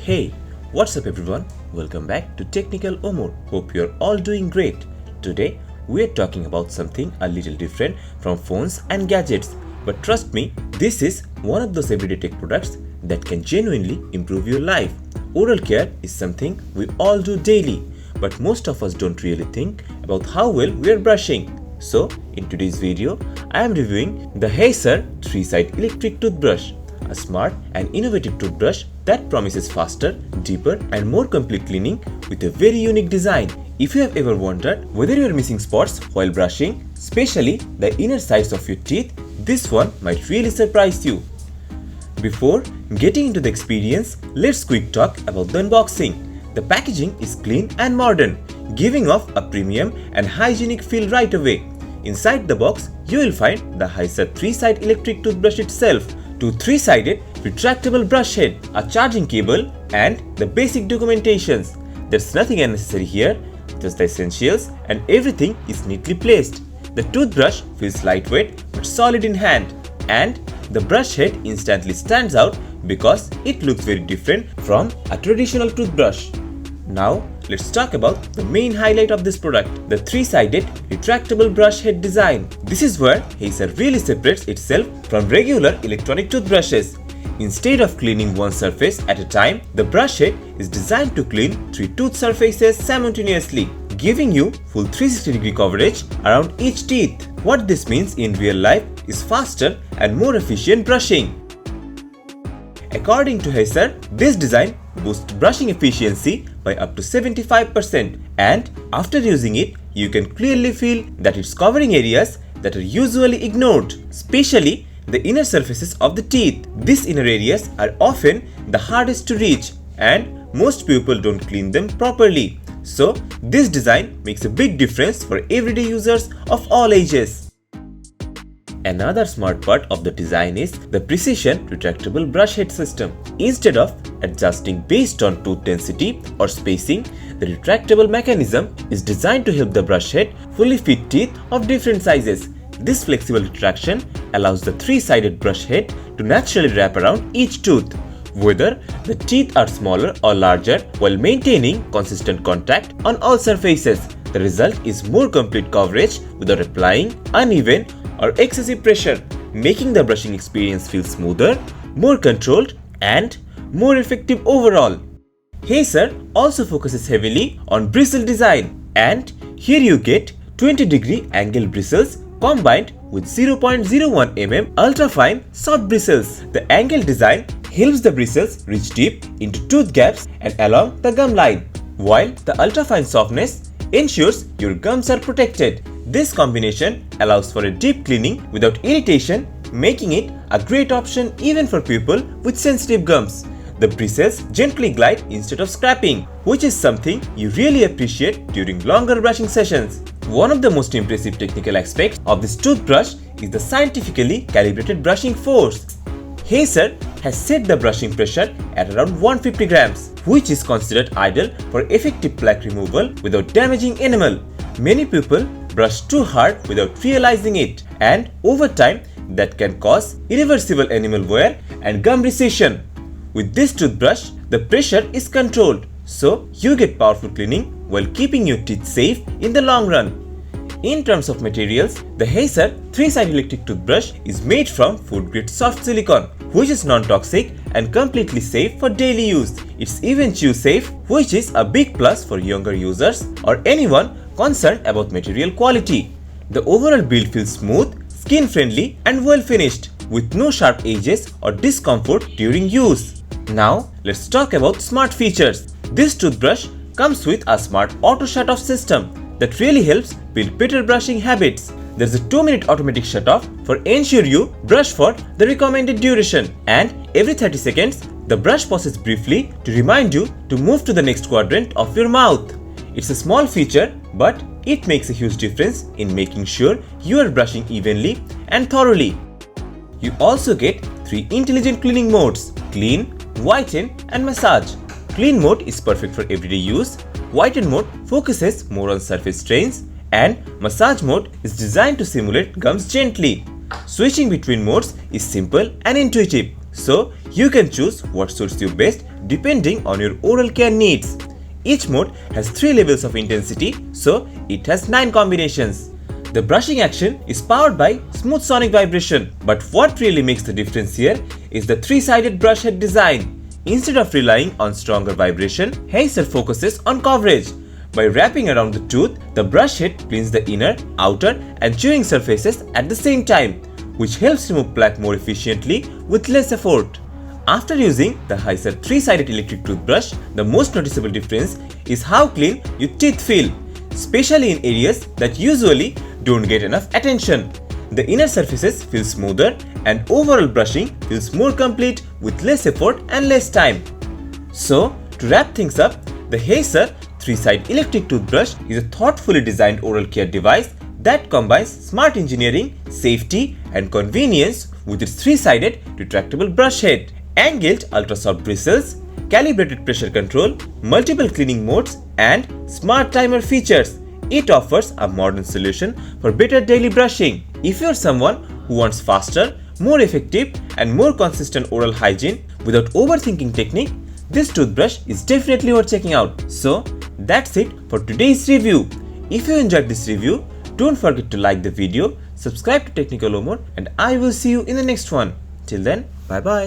Hey, what's up everyone? Welcome back to Technicalomor. Hope you're all doing great. Today, we're talking about something a little different from phones and gadgets. But trust me, this is one of those everyday tech products that can genuinely improve your life. Oral care is something we all do daily, but most of us don't really think about how well we're brushing. So, in today's video, I am reviewing the Heisr 3-side electric toothbrush, a smart and innovative toothbrush that promises faster, deeper and more complete cleaning with a very unique design. If you have ever wondered whether you are missing spots while brushing, especially the inner sides of your teeth, this one might really surprise you. Before getting into the experience, let's quick talk about the unboxing. The packaging is clean and modern, giving off a premium and hygienic feel right away. Inside the box, you will find the Heisr 3-side electric toothbrush itself, two 3-sided retractable brush head, a charging cable and the basic documentations. There's nothing unnecessary here, just the essentials, and everything is neatly placed. The toothbrush feels lightweight but solid in hand, and the brush head instantly stands out because it looks very different from a traditional toothbrush. Now, let's talk about the main highlight of this product, the 3-sided retractable brush head design. This is where Heisr really separates itself from regular electronic toothbrushes. Instead of cleaning one surface at a time, the brush head is designed to clean 3 tooth surfaces simultaneously, giving you full 360-degree coverage around each teeth. What this means in real life is faster and more efficient brushing. According to Heisr, this design boosts brushing efficiency by up to 75%, and after using it, you can clearly feel that it's covering areas that are usually ignored, especially the inner surfaces of the teeth. These inner areas are often the hardest to reach, and most people don't clean them properly. So, this design makes a big difference for everyday users of all ages. Another smart part of the design is the precision retractable brush head system. Instead of adjusting based on tooth density or spacing, the retractable mechanism is designed to help the brush head fully fit teeth of different sizes. This flexible retraction allows the 3-sided brush head to naturally wrap around each tooth, whether the teeth are smaller or larger, while maintaining consistent contact on all surfaces. The result is more complete coverage without applying uneven or excessive pressure, making the brushing experience feel smoother, more controlled and more effective overall. Heisr also focuses heavily on bristle design, and here you get 20-degree angle bristles combined with 0.01 mm ultra-fine soft bristles. The angle design helps the bristles reach deep into tooth gaps and along the gum line, while the ultra-fine softness ensures your gums are protected. This combination allows for a deep cleaning without irritation, making it a great option even for people with sensitive gums. The bristles gently glide instead of scraping, which is something you really appreciate during longer brushing sessions. One of the most impressive technical aspects of this toothbrush is the scientifically calibrated brushing force. Heisr has set the brushing pressure at around 150 grams, which is considered ideal for effective plaque removal without damaging enamel. Many people brush too hard without realizing it, and over time that can cause irreversible enamel wear and gum recession. With this toothbrush, the pressure is controlled, so you get powerful cleaning while keeping your teeth safe in the long run. In terms of materials, the Heisr 3-side electric toothbrush is made from food-grade soft silicone, which is non-toxic and completely safe for daily use. It's even chew-safe, which is a big plus for younger users or anyone concerned about material quality. The overall build feels smooth, skin-friendly and well-finished, with no sharp edges or discomfort during use. Now, let's talk about smart features. This toothbrush comes with a smart auto shut-off system that really helps build better brushing habits. There's a 2-minute automatic shut-off for ensure you brush for the recommended duration, and every 30 seconds, the brush pauses briefly to remind you to move to the next quadrant of your mouth. It's a small feature, but it makes a huge difference in making sure you are brushing evenly and thoroughly. You also get 3 intelligent cleaning modes: clean, whiten and massage. Clean mode is perfect for everyday use, whiten mode focuses more on surface strains, and massage mode is designed to simulate gums gently. Switching between modes is simple and intuitive, so you can choose what suits you best depending on your oral care needs. Each mode has 3 levels of intensity, so it has 9 combinations. The brushing action is powered by smooth sonic vibration, but what really makes the difference here is the 3-sided brush head design. Instead of relying on stronger vibration, Heisr focuses on coverage. By wrapping around the tooth, the brush head cleans the inner, outer and chewing surfaces at the same time, which helps remove plaque more efficiently with less effort. After using the Heisr 3-sided electric toothbrush, the most noticeable difference is how clean your teeth feel, especially in areas that usually don't get enough attention. The inner surfaces feel smoother and overall brushing feels more complete with less effort and less time. So, to wrap things up, the Heisr 3-side electric toothbrush is a thoughtfully designed oral care device that combines smart engineering, safety and convenience with its 3-sided retractable brush head, angled ultra-soft bristles, calibrated pressure control, multiple cleaning modes and smart timer features. It offers a modern solution for better daily brushing. If you are someone who wants faster, more effective and more consistent oral hygiene without overthinking technique, this toothbrush is definitely worth checking out. So that's it for today's review. If you enjoyed this review, don't forget to like the video, subscribe to Technicalomor and I will see you in the next one. Till then, bye bye.